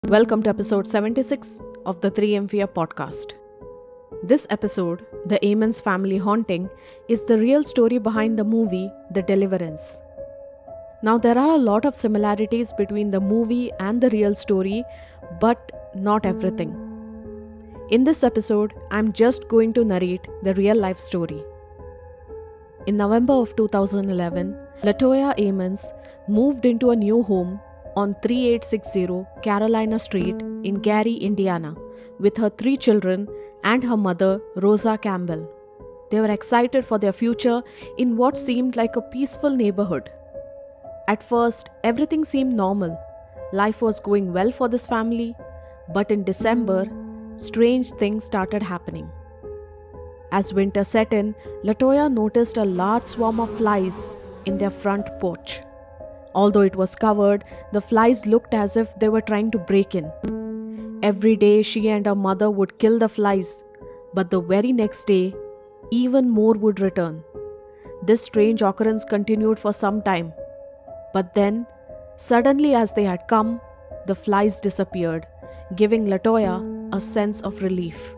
Welcome to episode 76 of the 3M Fear podcast. This episode, The Amen's Family Haunting, is the real story behind the movie The Deliverance. Now, there are a lot of similarities between the movie and the real story, but not everything. In this episode, I'm just going to narrate the real life story. In November of 2011, Latoya Amens moved into a new home on 3860 Carolina Street in Gary, Indiana, with her 3 children and her mother, Rosa Campbell. They were excited for their future in what seemed like a peaceful neighborhood. At first, everything seemed normal. Life was going well for this family, but in December, strange things started happening. As winter set in, Latoya noticed a large swarm of flies in their front porch. Although it was covered, the flies looked as if they were trying to break in. Every day, she and her mother would kill the flies, but the very next day, even more would return. This strange occurrence continued for some time. But then, suddenly as they had come, the flies disappeared, giving Latoya a sense of relief.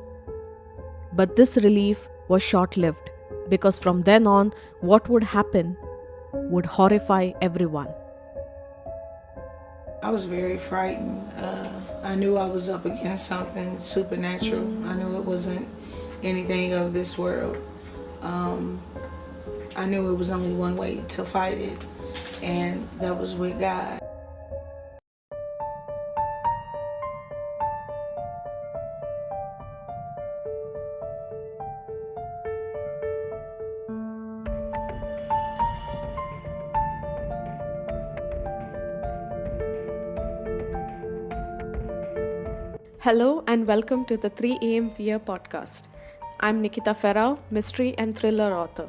But this relief was short-lived, because from then on, what would happen would horrify everyone. I was very frightened. I knew I was up against something supernatural. I knew it wasn't anything of this world. I knew it was only one way to fight it, and that was with God. Hello and welcome to the 3am Fear podcast. I'm Nikita Ferrao, mystery and thriller author.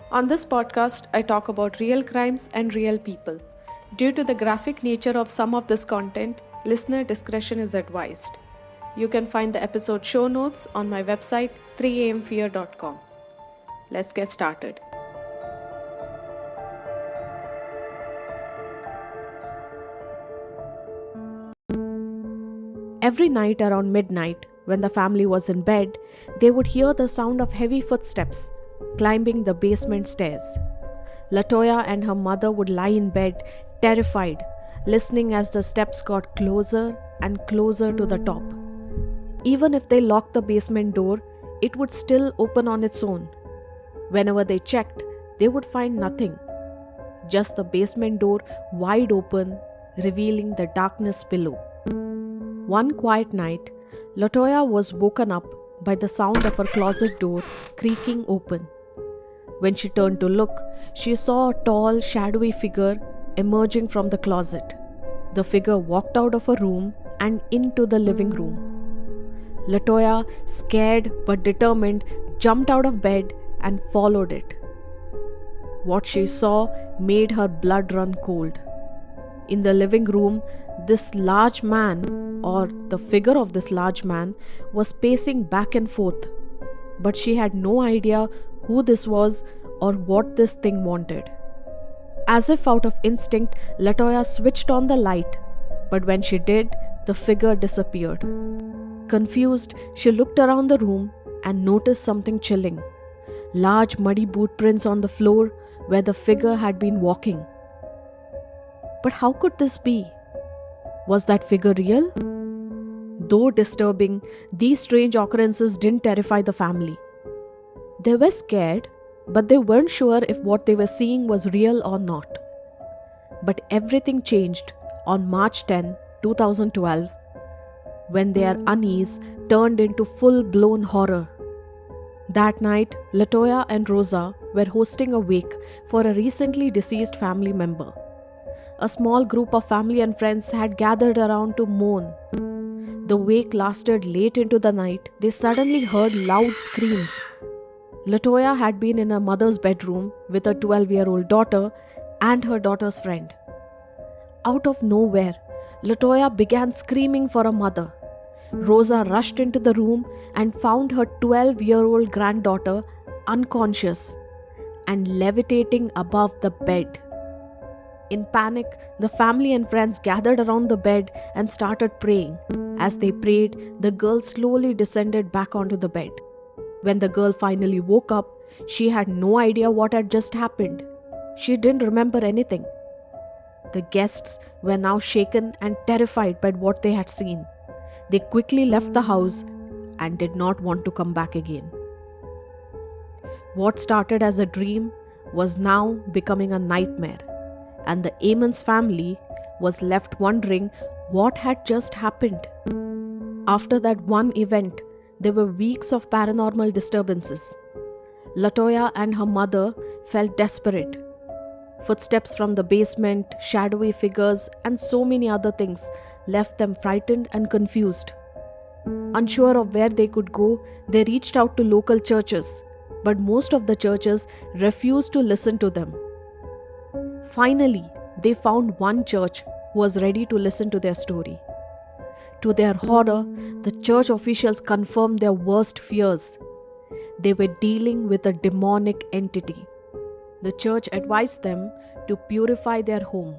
On this podcast, I talk about real crimes and real people. Due to the graphic nature of some of this content, listener discretion is advised. You can find the episode show notes on my website 3amfear.com. Let's get started. Every night around midnight, when the family was in bed, they would hear the sound of heavy footsteps climbing the basement stairs. Latoya and her mother would lie in bed, terrified, listening as the steps got closer and closer to the top. Even if they locked the basement door, it would still open on its own. Whenever they checked, they would find nothing. Just the basement door wide open, revealing the darkness below. One quiet night, Latoya was woken up by the sound of her closet door creaking open. When she turned to look, she saw a tall, shadowy figure emerging from the closet. The figure walked out of a room and into the living room. Latoya, scared but determined, jumped out of bed and followed it. What she saw made her blood run cold. In the living room, this large man, or the figure of this large man, was pacing back and forth, but she had no idea who this was or what this thing wanted. As if out of instinct, Latoya switched on the light, but when she did, the figure disappeared. Confused, she looked around the room and noticed something chilling. Large muddy boot prints on the floor where the figure had been walking. But how could this be? Was that figure real? Though disturbing, these strange occurrences didn't terrify the family. They were scared, but they weren't sure if what they were seeing was real or not. But everything changed on March 10, 2012, when their unease turned into full-blown horror. That night, Latoya and Rosa were hosting a wake for a recently deceased family member. A small group of family and friends had gathered around to mourn. The wake lasted late into the night. They suddenly heard loud screams. Latoya had been in her mother's bedroom with her 12-year-old daughter and her daughter's friend. Out of nowhere, Latoya began screaming for her mother. Rosa rushed into the room and found her 12-year-old granddaughter unconscious and levitating above the bed. In panic, the family and friends gathered around the bed and started praying. As they prayed, the girl slowly descended back onto the bed. When the girl finally woke up, she had no idea what had just happened. She didn't remember anything. The guests were now shaken and terrified by what they had seen. They quickly left the house and did not want to come back again. What started as a dream was now becoming a nightmare, and the Amons family was left wondering what had just happened. After that one event, there were weeks of paranormal disturbances. Latoya and her mother felt desperate. Footsteps from the basement, shadowy figures, and so many other things left them frightened and confused. Unsure of where they could go, they reached out to local churches, but most of the churches refused to listen to them. Finally, they found one church who was ready to listen to their story. To their horror, the church officials confirmed their worst fears. They were dealing with a demonic entity. The church advised them to purify their home,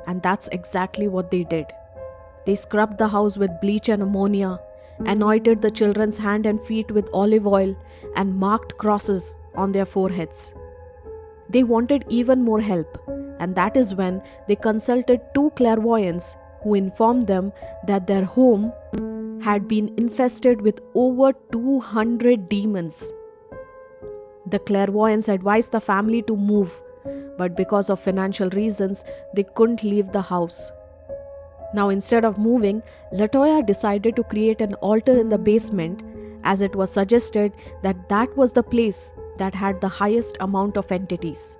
and that's exactly what they did. They scrubbed the house with bleach and ammonia, anointed the children's hands and feet with olive oil, and marked crosses on their foreheads. They wanted even more help, and that is when they consulted two clairvoyants who informed them that their home had been infested with over 200 demons. The clairvoyants advised the family to move, but because of financial reasons, they couldn't leave the house. Now, instead of moving, Latoya decided to create an altar in the basement, as it was suggested that that was the place that had the highest amount of entities.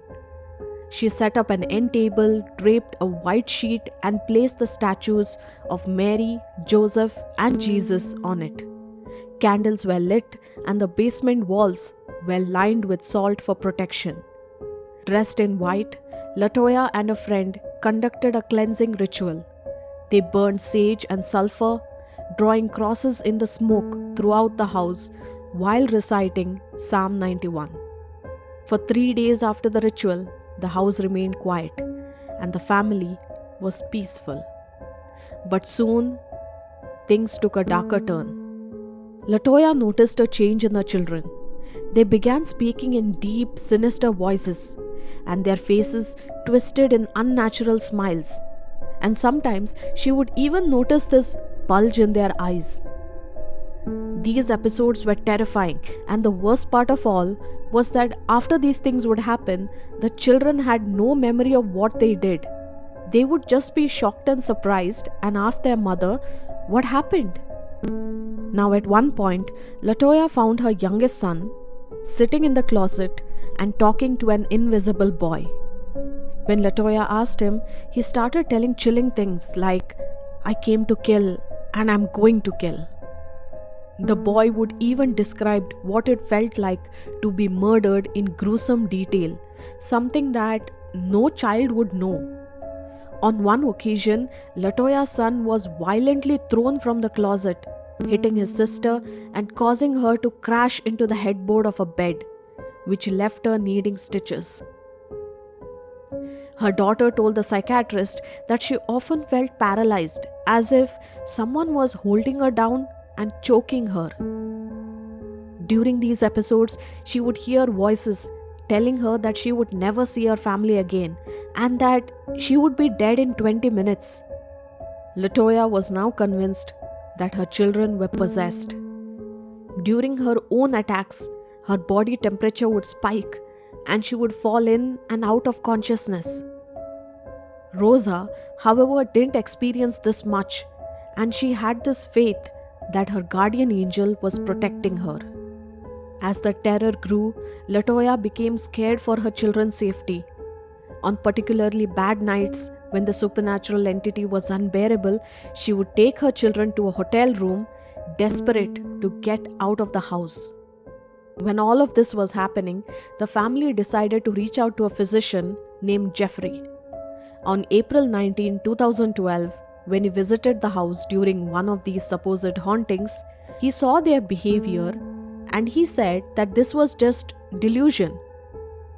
She set up an end table, draped a white sheet, and placed the statues of Mary, Joseph, and Jesus on it. Candles were lit, and the basement walls were lined with salt for protection. Dressed in white, Latoya and a friend conducted a cleansing ritual. They burned sage and sulfur, drawing crosses in the smoke throughout the house while reciting Psalm 91. For 3 days after the ritual, the house remained quiet and the family was peaceful. But soon, things took a darker turn. Latoya noticed a change in her children. They began speaking in deep, sinister voices, and their faces twisted in unnatural smiles. And sometimes she would even notice this bulge in their eyes. These episodes were terrifying, and the worst part of all was that after these things would happen, the children had no memory of what they did. They would just be shocked and surprised and ask their mother, "What happened?" Now, at one point, Latoya found her youngest son sitting in the closet and talking to an invisible boy. When Latoya asked him, he started telling chilling things like, "I came to kill and I'm going to kill." The boy would even describe what it felt like to be murdered in gruesome detail, something that no child would know. On one occasion, Latoya's son was violently thrown from the closet, hitting his sister and causing her to crash into the headboard of a bed, which left her needing stitches. Her daughter told the psychiatrist that she often felt paralyzed, as if someone was holding her down and choking her. During these episodes, she would hear voices telling her that she would never see her family again and that she would be dead in 20 minutes. Latoya was now convinced that her children were possessed. During her own attacks, her body temperature would spike and she would fall in and out of consciousness. Rosa, however, didn't experience this much, and she had this faith that her guardian angel was protecting her. As the terror grew, Latoya became scared for her children's safety. On particularly bad nights, when the supernatural entity was unbearable, she would take her children to a hotel room, desperate to get out of the house. When all of this was happening, the family decided to reach out to a physician named Jeffrey. On April 19, 2012, when he visited the house during one of these supposed hauntings, he saw their behavior and he said that this was just delusion.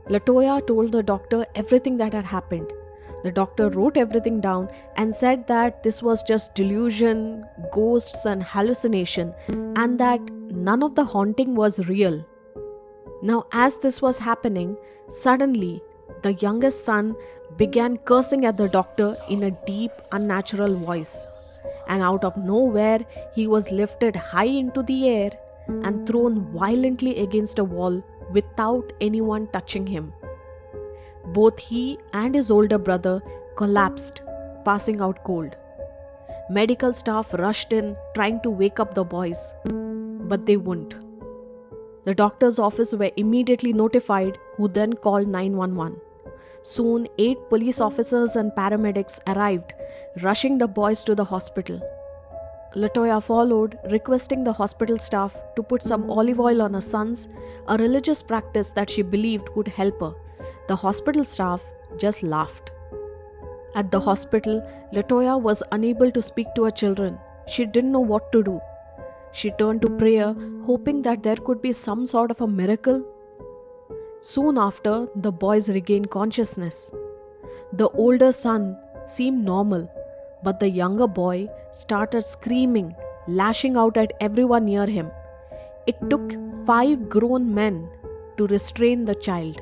Latoya told the doctor everything that had happened. The doctor wrote everything down and said that this was just delusion, ghosts, and hallucination, and that none of the haunting was real. Now, as this was happening, suddenly the youngest son began cursing at the doctor in a deep, unnatural voice. And out of nowhere, he was lifted high into the air and thrown violently against a wall without anyone touching him. Both he and his older brother collapsed, passing out cold. Medical staff rushed in, trying to wake up the boys, but they wouldn't. The doctor's office were immediately notified, who then called 911. Soon, 8 police officers and paramedics arrived, rushing the boys to the hospital. Latoya followed, requesting the hospital staff to put some olive oil on her sons, a religious practice that she believed would help her. The hospital staff just laughed. At the hospital, Latoya was unable to speak to her children. She didn't know what to do. She turned to prayer, hoping that there could be some sort of a miracle. Soon after, the boys regained consciousness. The older son seemed normal, but the younger boy started screaming, lashing out at everyone near him. It took 5 grown men to restrain the child.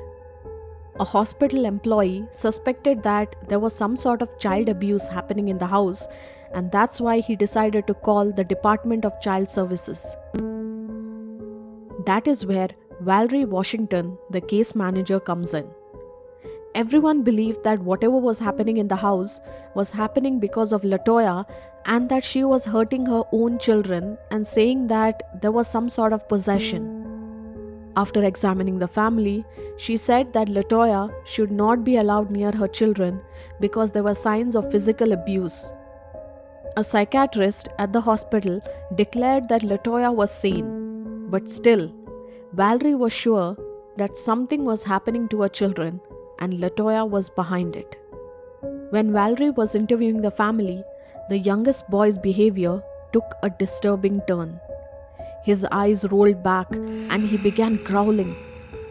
A hospital employee suspected that there was some sort of child abuse happening in the house, and that's why he decided to call the Department of Child Services. That is where Valerie Washington, the case manager, comes in. Everyone believed that whatever was happening in the house was happening because of Latoya, and that she was hurting her own children and saying that there was some sort of possession. After examining the family, she said that Latoya should not be allowed near her children because there were signs of physical abuse. A psychiatrist at the hospital declared that Latoya was sane, but still, Valerie was sure that something was happening to her children and Latoya was behind it. When Valerie was interviewing the family, the youngest boy's behavior took a disturbing turn. His eyes rolled back and he began growling.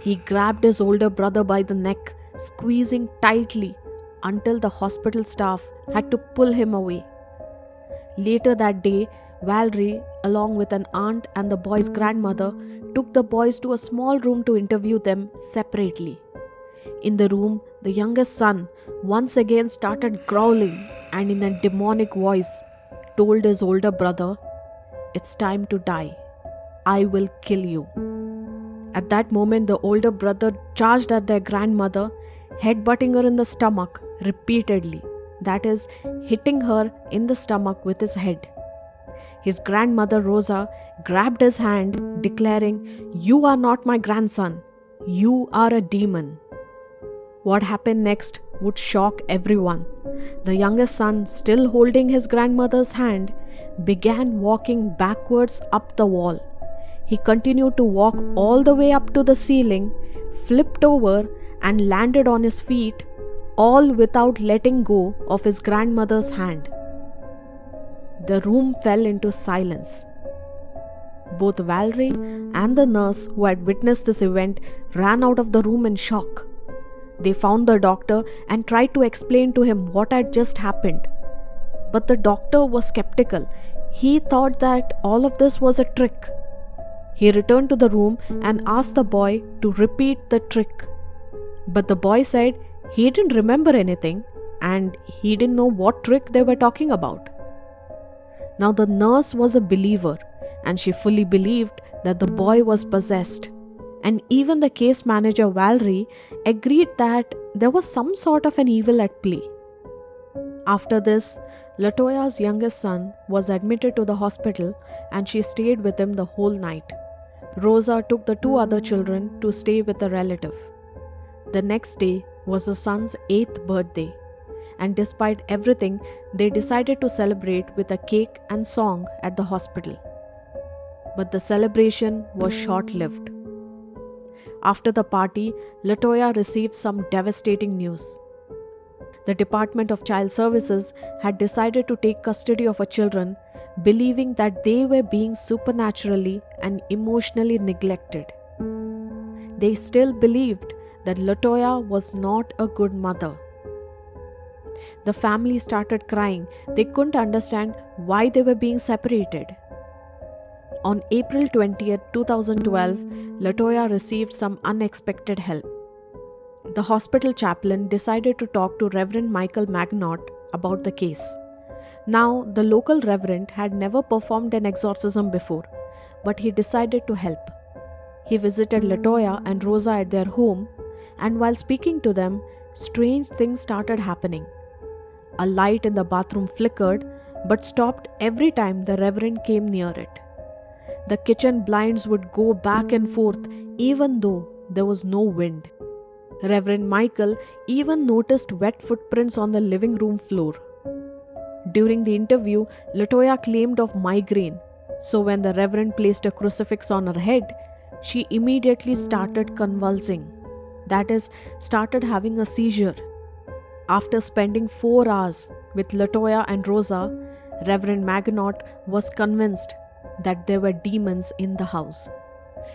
He grabbed his older brother by the neck, squeezing tightly until the hospital staff had to pull him away. Later that day, Valerie, along with an aunt and the boy's grandmother, took the boys to a small room to interview them separately. In the room, the youngest son once again started growling and in a demonic voice told his older brother, "It's time to die. I will kill you." At that moment, the older brother charged at their grandmother, headbutting her in the stomach repeatedly, that is, hitting her in the stomach with his head. His grandmother Rosa grabbed his hand, declaring, "You are not my grandson. You are a demon." What happened next would shock everyone. The youngest son, still holding his grandmother's hand, began walking backwards up the wall. He continued to walk all the way up to the ceiling, flipped over, and landed on his feet, all without letting go of his grandmother's hand. The room fell into silence. Both Valerie and the nurse who had witnessed this event ran out of the room in shock. They found the doctor and tried to explain to him what had just happened. But the doctor was skeptical. He thought that all of this was a trick. He returned to the room and asked the boy to repeat the trick. But the boy said he didn't remember anything and he didn't know what trick they were talking about. Now the nurse was a believer and she fully believed that the boy was possessed. And even the case manager Valerie agreed that there was some sort of an evil at play. After this, Latoya's youngest son was admitted to the hospital and she stayed with him the whole night. Rosa took the 2 other children to stay with a relative. The next day was the son's 8th birthday, and despite everything, they decided to celebrate with a cake and song at the hospital. But the celebration was short-lived. After the party, Latoya received some devastating news. The Department of Child Services had decided to take custody of her children, believing that they were being supernaturally and emotionally neglected. They still believed that Latoya was not a good mother. The family started crying. They couldn't understand why they were being separated. On April 20th, 2012, Latoya received some unexpected help. The hospital chaplain decided to talk to Reverend Michael Magnot about the case. Now, the local reverend had never performed an exorcism before, but he decided to help. He visited Latoya and Rosa at their home, and while speaking to them, strange things started happening. A light in the bathroom flickered, but stopped every time the reverend came near it. The kitchen blinds would go back and forth even though there was no wind. Reverend Michael even noticed wet footprints on the living room floor. During the interview, Latoya claimed of migraine, so when the reverend placed a crucifix on her head, she immediately started convulsing. That is, started having a seizure. After spending 4 hours with Latoya and Rosa, Reverend Magnot was convinced that there were demons in the house.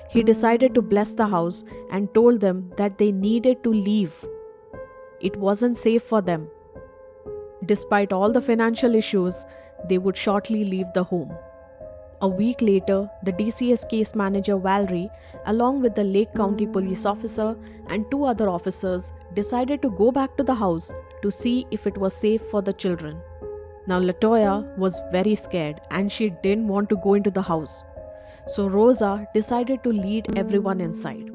He decided to bless the house and told them that they needed to leave. It wasn't safe for them. Despite all the financial issues, they would shortly leave the home. A week later, the DCS case manager Valerie, along with the Lake County police officer and 2 other officers, decided to go back to the house to see if it was safe for the children. Now Latoya was very scared and she didn't want to go into the house. So Rosa decided to lead everyone inside.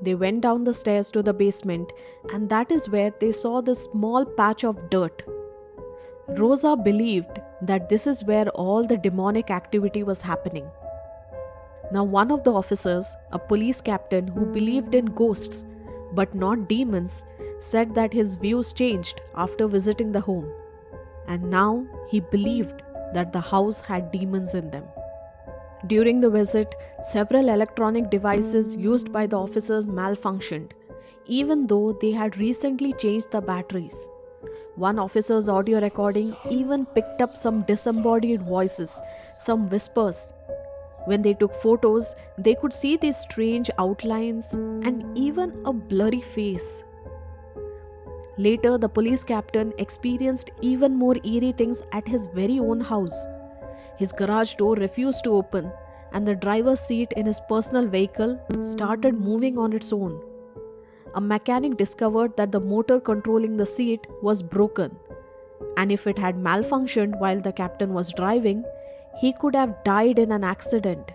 They went down the stairs to the basement, and that is where they saw this small patch of dirt. Rosa believed that this is where all the demonic activity was happening. Now one of the officers, a police captain who believed in ghosts but not demons, said that his views changed after visiting the home, and now he believed that the house had demons in them. During the visit, several electronic devices used by the officers malfunctioned, even though they had recently changed the batteries. One officer's audio recording even picked up some disembodied voices, some whispers. When they took photos, they could see these strange outlines and even a blurry face. Later, the police captain experienced even more eerie things at his very own house. His garage door refused to open, and the driver's seat in his personal vehicle started moving on its own. A mechanic discovered that the motor controlling the seat was broken, and if it had malfunctioned while the captain was driving, he could have died in an accident.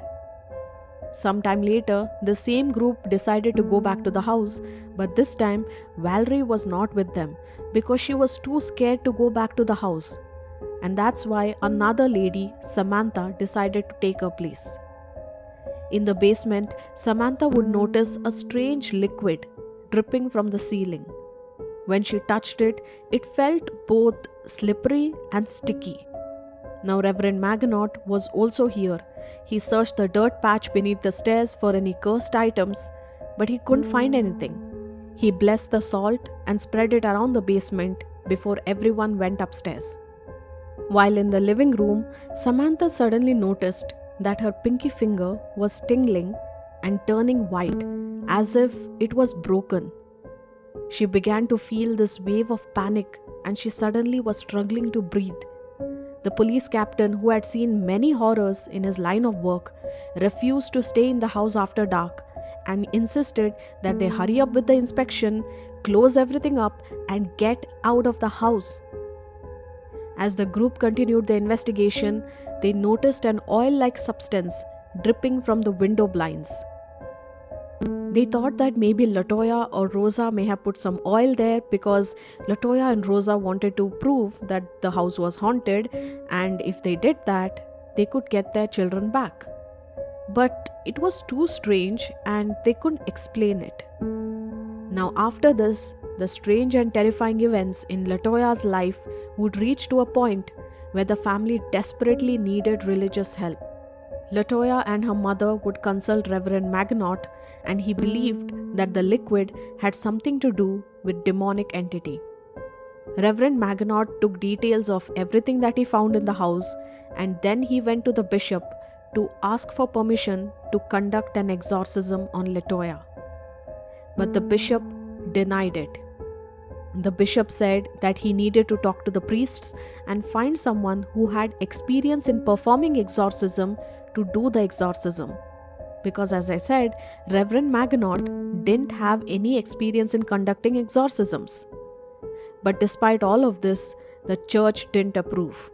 Sometime later, the same group decided to go back to the house, but this time Valerie was not with them because she was too scared to go back to the house. And that's why another lady, Samantha, decided to take her place. In the basement, Samantha would notice a strange liquid dripping from the ceiling. When she touched it, it felt both slippery and sticky. Now Reverend Magnot was also here. He searched the dirt patch beneath the stairs for any cursed items, but he couldn't find anything. He blessed the salt and spread it around the basement before everyone went upstairs. While in the living room, Samantha suddenly noticed that her pinky finger was tingling and turning white, as if it was broken. She began to feel this wave of panic, and she suddenly was struggling to breathe. The police captain, who had seen many horrors in his line of work, refused to stay in the house after dark and insisted that they hurry up with the inspection, close everything up, and get out of the house. As the group continued the investigation, they noticed an oil-like substance dripping from the window blinds. They thought that maybe Latoya or Rosa may have put some oil there because Latoya and Rosa wanted to prove that the house was haunted, and if they did that, they could get their children back. But it was too strange and they couldn't explain it. Now after this, the strange and terrifying events in Latoya's life would reach to a point where the family desperately needed religious help. Latoya and her mother would consult Reverend Magnot, and he believed that the liquid had something to do with demonic entity. Reverend Magnot took details of everything that he found in the house, and then he went to the bishop to ask for permission to conduct an exorcism on Latoya. But the bishop denied it. The bishop said that he needed to talk to the priests and find someone who had experience in performing exorcism to do the exorcism. Because, as I said, Reverend Maginot didn't have any experience in conducting exorcisms. But despite all of this, the church didn't approve.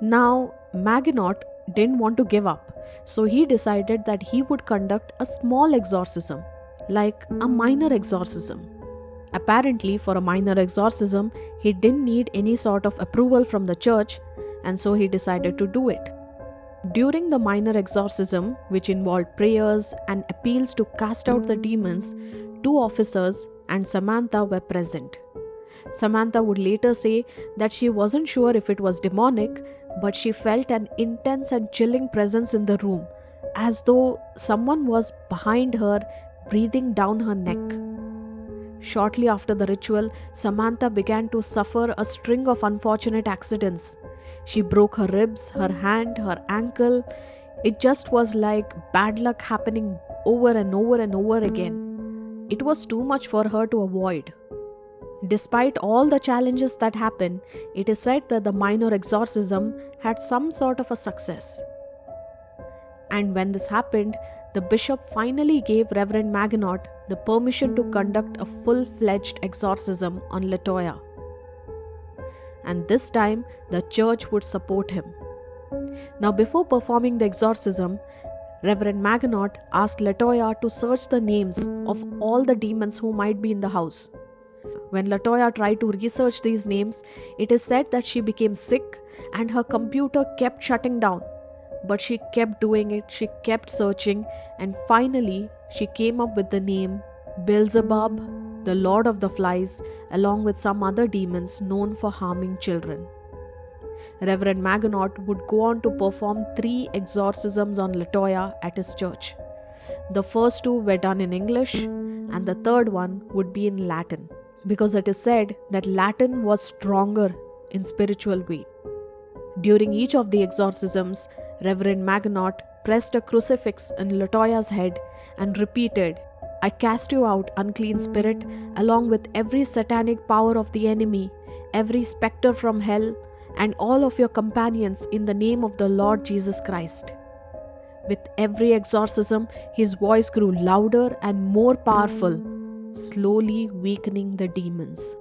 Now, Maginot didn't want to give up, so he decided that he would conduct a small exorcism, like a minor exorcism. Apparently, for a minor exorcism, he didn't need any sort of approval from the church, and so he decided to do it. During the minor exorcism, which involved prayers and appeals to cast out the demons, 2 officers and Samantha were present. Samantha would later say that she wasn't sure if it was demonic, but she felt an intense and chilling presence in the room, as though someone was behind her, breathing down her neck. Shortly after the ritual, Samantha began to suffer a string of unfortunate accidents. She broke her ribs, her hand, her ankle. It just was like bad luck happening over and over and over again. It was too much for her to avoid. Despite all the challenges that happened, it is said that the minor exorcism had some sort of a success. And when this happened, the bishop finally gave Reverend Maginot the permission to conduct a full-fledged exorcism on Latoya. And this time, the church would support him. Now, before performing the exorcism, Reverend Maginot asked Latoya to search the names of all the demons who might be in the house. When Latoya tried to research these names, it is said that she became sick and her computer kept shutting down. But she kept doing it, she kept searching, and finally she came up with the name Beelzebub, the Lord of the Flies, along with some other demons known for harming children. Reverend Maginot would go on to perform 3 exorcisms on Latoya at his church. The first 2 were done in English, and the third one would be in Latin, because it is said that Latin was stronger in spiritual weight. During each of the exorcisms, Reverend Maginot pressed a crucifix in Latoya's head and repeated, "I cast you out, unclean spirit, along with every satanic power of the enemy, every specter from hell, and all of your companions in the name of the Lord Jesus Christ." With every exorcism, his voice grew louder and more powerful, slowly weakening the demons.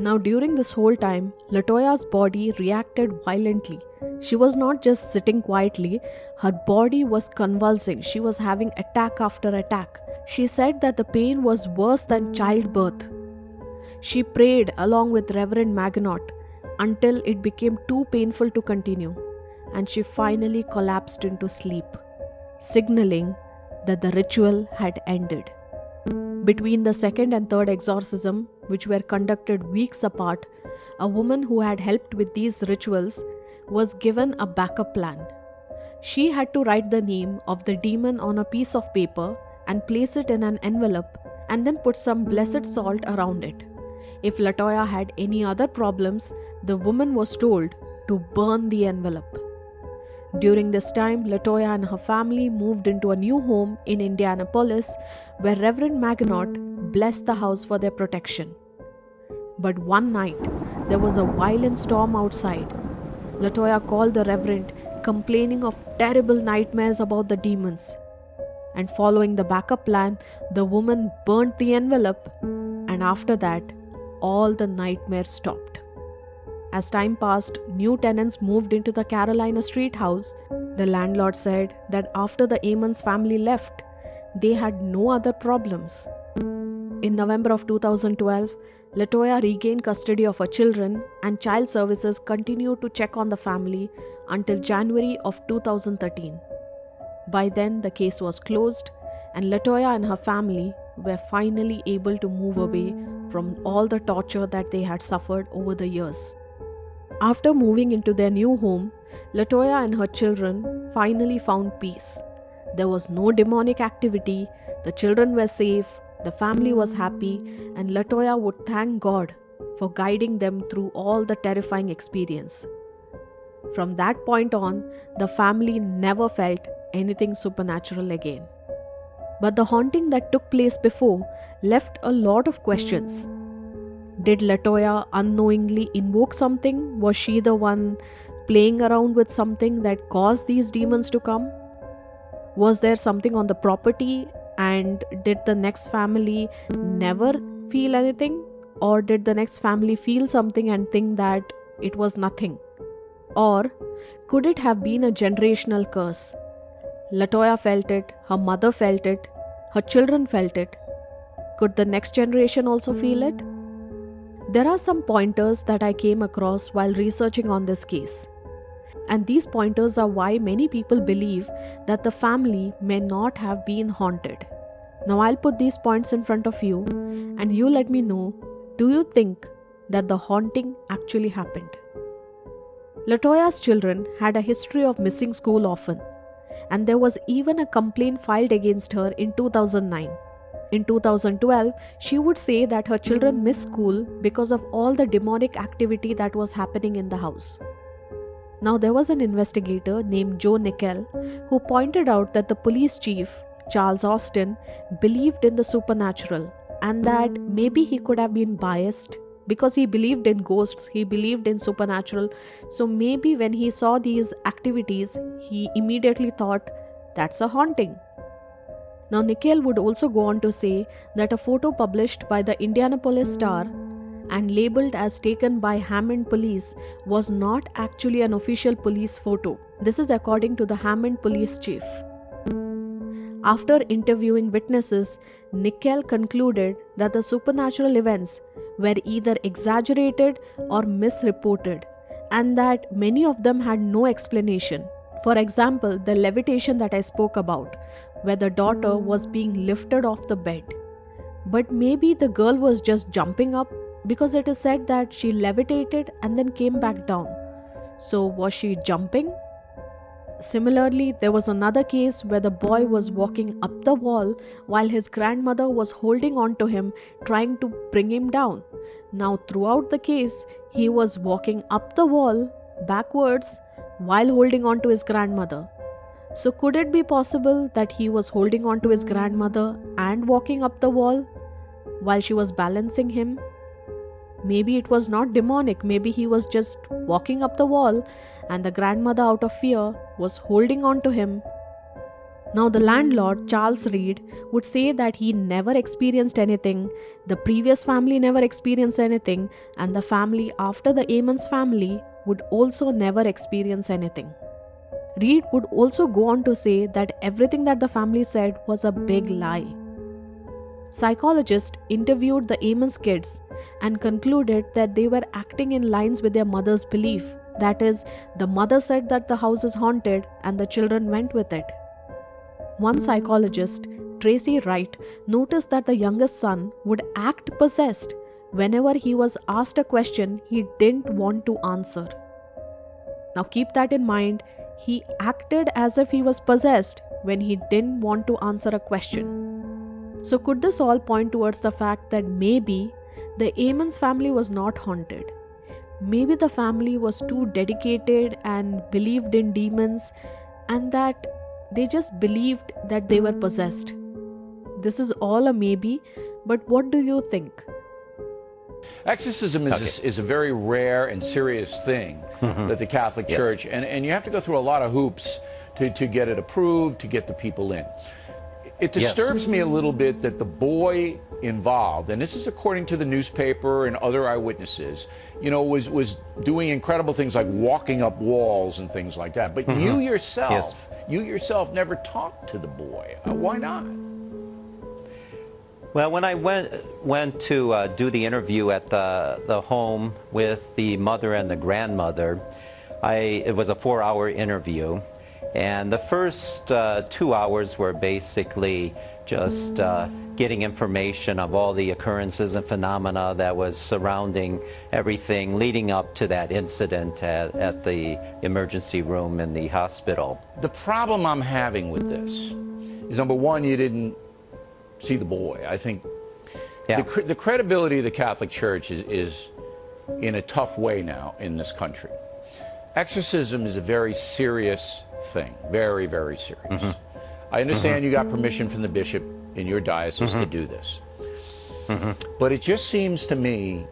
Now, during this whole time, Latoya's body reacted violently. She was not just sitting quietly, her body was convulsing. She was having attack after attack. She said that the pain was worse than childbirth. She prayed along with Reverend Maginot until it became too painful to continue, and she finally collapsed into sleep, signaling that the ritual had ended. Between the second and third exorcism, which were conducted weeks apart, a woman who had helped with these rituals was given a backup plan. She had to write the name of the demon on a piece of paper and place it in an envelope and then put some blessed salt around it. If Latoya had any other problems, the woman was told to burn the envelope. During this time, Latoya and her family moved into a new home in Indianapolis, where Reverend Maginot blessed the house for their protection. But one night, there was a violent storm outside. Latoya called the Reverend, complaining of terrible nightmares about the demons. And following the backup plan, the woman burnt the envelope, and after that, all the nightmares stopped. As time passed, new tenants moved into the Carolina Street house. The landlord said that after the Amons family left, they had no other problems. In November of 2012, Latoya regained custody of her children, and child services continued to check on the family until January of 2013. By then, the case was closed, and Latoya and her family were finally able to move away from all the torture that they had suffered over the years. After moving into their new home, Latoya and her children finally found peace. There was no demonic activity, the children were safe, the family was happy, and Latoya would thank God for guiding them through all the terrifying experience. From that point on, the family never felt anything supernatural again. But the haunting that took place before left a lot of questions. Did Latoya unknowingly invoke something? Was she the one playing around with something that caused these demons to come? Was there something on the property, and did the next family never feel anything? Or did the next family feel something and think that it was nothing? Or could it have been a generational curse? Latoya felt it, her mother felt it, her children felt it. Could the next generation also feel it? There are some pointers that I came across while researching on this case. And these pointers are why many people believe that the family may not have been haunted. Now I'll put these points in front of you and you let me know, do you think that the haunting actually happened? Latoya's children had a history of missing school often, and there was even a complaint filed against her in 2009. In 2012, she would say that her children missed school because of all the demonic activity that was happening in the house. Now, there was an investigator named Joe Nickell who pointed out that the police chief, Charles Austin, believed in the supernatural and that maybe he could have been biased because he believed in ghosts, he believed in supernatural. So maybe when he saw these activities, he immediately thought, that's a haunting. Now, Nickell would also go on to say that a photo published by the Indianapolis Star and labeled as taken by Hammond police was not actually an official police photo. This is according to the Hammond police chief. After interviewing witnesses, Nickell concluded that the supernatural events were either exaggerated or misreported, and that many of them had no explanation. For example, the levitation that I spoke about, where the daughter was being lifted off the bed. But maybe the girl was just jumping up, because it is said that she levitated and then came back down. So was she jumping? Similarly, there was another case where the boy was walking up the wall while his grandmother was holding on to him, trying to bring him down. Now, throughout the case, he was walking up the wall backwards while holding on to his grandmother. So could it be possible that he was holding on to his grandmother and walking up the wall while she was balancing him? Maybe it was not demonic, maybe he was just walking up the wall and the grandmother, out of fear, was holding on to him. Now the landlord, Charles Reed, would say that he never experienced anything, the previous family never experienced anything, and the family after the Ammons family would also never experience anything. Reed would also go on to say that everything that the family said was a big lie. Psychologists interviewed the Ammons kids and concluded that they were acting in lines with their mother's belief. That is, the mother said that the house is haunted and the children went with it. One psychologist, Tracy Wright, noticed that the youngest son would act possessed whenever he was asked a question he didn't want to answer. Now keep that in mind, he acted as if he was possessed when he didn't want to answer a question. So could this all point towards the fact that maybe the Ammons family was not haunted? Maybe the family was too dedicated and believed in demons, and that they just believed that they were possessed. This is all a maybe, but what do you think? Exorcism is a very rare and serious thing that the Catholic Church, and you have to go through a lot of hoops to get it approved, to get the people in. It disturbs me a little bit that the boy involved, and this is according to the newspaper and other eyewitnesses, you know, was doing incredible things like walking up walls and things like that. But you yourself never talked to the boy. Why not? Well, when I went to do the interview at the home with the mother and the grandmother, it was a 4-hour interview. And the first 2 hours were basically just getting information of all the occurrences and phenomena that was surrounding everything leading up to that incident at the emergency room in the hospital. The problem I'm having with this is, number one, you didn't see the boy. I think the credibility of the Catholic Church is in a tough way now in this country. Exorcism is a very serious thing, very, very serious. I understand you got permission from the bishop in your diocese to do this. But it just seems to me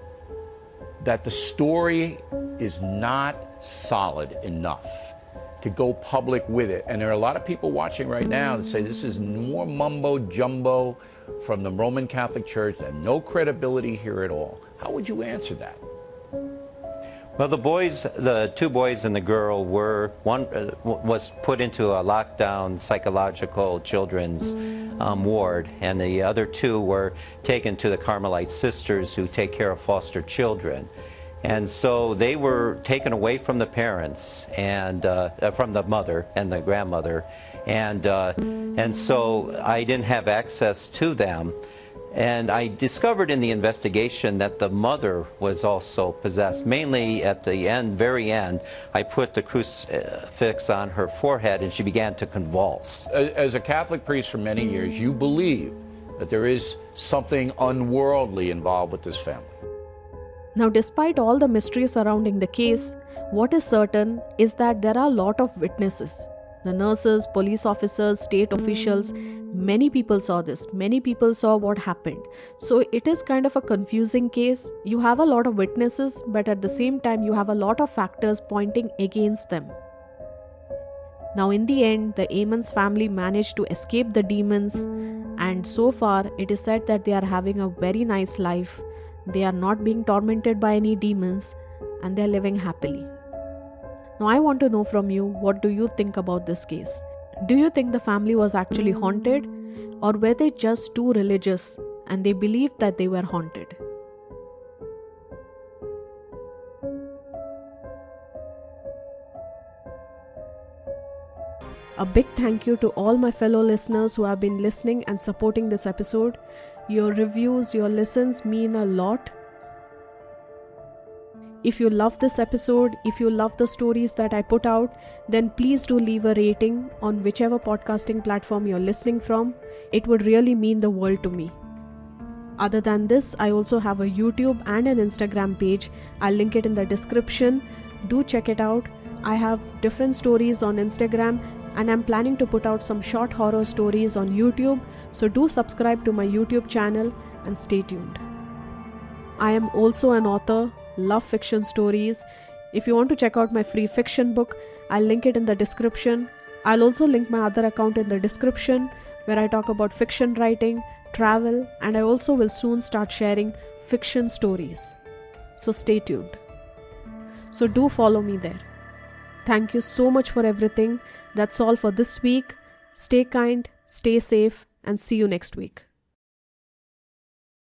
that the story is not solid enough to go public with it. And there are a lot of people watching right now that say this is more mumbo jumbo from the Roman Catholic Church and no credibility here at all. How would you answer that? Well, the two boys and the girl one was put into a lockdown psychological children's ward, and the other two were taken to the Carmelite sisters who take care of foster children. And so they were taken away from the parents and from the mother and the grandmother, and so I didn't have access to them. And I discovered in the investigation that the mother was also possessed. Mainly at the end, very end, I put the crucifix on her forehead and she began to convulse. As a Catholic priest for many years, you believe that there is something unworldly involved with this family. Now, despite all the mystery surrounding the case, what is certain is that there are a lot of witnesses. The nurses, police officers, state officials, many people saw this. Many people saw what happened. So it is kind of a confusing case. You have a lot of witnesses, but at the same time, you have a lot of factors pointing against them. Now, in the end, the Ammons family managed to escape the demons, and so far, it is said that they are having a very nice life. They are not being tormented by any demons, and they are living happily. Now, I want to know from you, what do you think about this case? Do you think the family was actually haunted, or were they just too religious and they believed that they were haunted? A big thank you to all my fellow listeners who have been listening and supporting this episode. Your reviews, your listens mean a lot. If you love this episode, if you love the stories that I put out, then please do leave a rating on whichever podcasting platform you're listening from. It would really mean the world to me. Other than this, I also have a YouTube and an Instagram page. I'll link it in the description. Do check it out. I have different stories on Instagram, and I'm planning to put out some short horror stories on YouTube. So do subscribe to my YouTube channel and stay tuned. I am also an author, love fiction stories. If you want to check out my free fiction book, I'll link it in the description. I'll also link my other account in the description where I talk about fiction writing, travel, and I also will soon start sharing fiction stories. So stay tuned. So do follow me there. Thank you so much for everything. That's all for this week. Stay kind, stay safe, and see you next week.